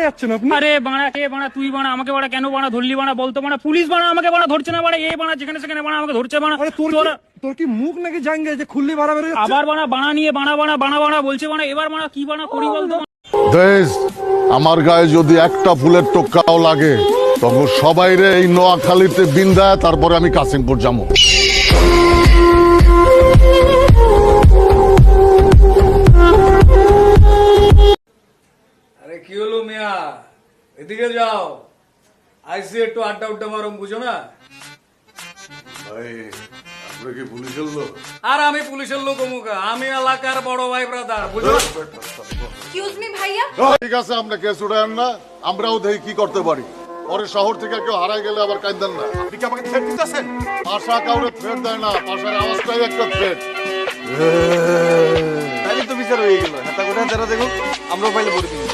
যাচ্ছেন আপনি? আরে বাড়া কে বাড়া তুই বাড়া আমাকে বাড়া কেন বাড়া ধরলি বাড়া বলতো বাড়া পুলিশ বাড়া আমাকে বাড়া ধরছে না বাড়া এ বাড়া যেখানে সেখানে বাড়া আমাকে ধরছে বাড়া আরে তোর কি মুখ নাকি জাঙ্গে যে খুললি বাড়া বেরো যাচ্ছে? আবার বাড়া বাড়া নিয়ে বাড়া বলছে বাড়া এবার বাড়া কি বাড়া করি বলতো দেশ আমার গায়ে যদি একটা ফুলের টোকাও লাগে তখন সবাই রে এই নোয়াখালীতে বিন্দায় তারপরে আমি কাশিমপুর যাবো। আরে কি হলো মিয়া, এদিকে যাও, আইসি একটু আড্ডা উড্ডা মারুম, বুঝো না? ভাই আপনি কি পুলিশের লোক? আর আমি পুলিশের লোক মুখা, আমি এলাকার বড় ভাই ব্রাদার, বুঝো না? এক্সকিউজ মি ভাইয়া, ঠিক আছে আপনি কেস উঠায়েন না, আমরাও দেখি কি করতে পারি। পরে শহর থেকে কেউ হারাই গেলে আবার কাঁদেন না। আপনি কি আমাকে থ্রেট দিতেছেন? ভাষা কাউরে থ্রেট দেয় না, ভাষার আওয়াজটাই একটা থ্রেট। তাইলে তো বিচার হয়ে গেল। হাতা করে যারা দেখুক আমরাও পাইলে ভরে দিই।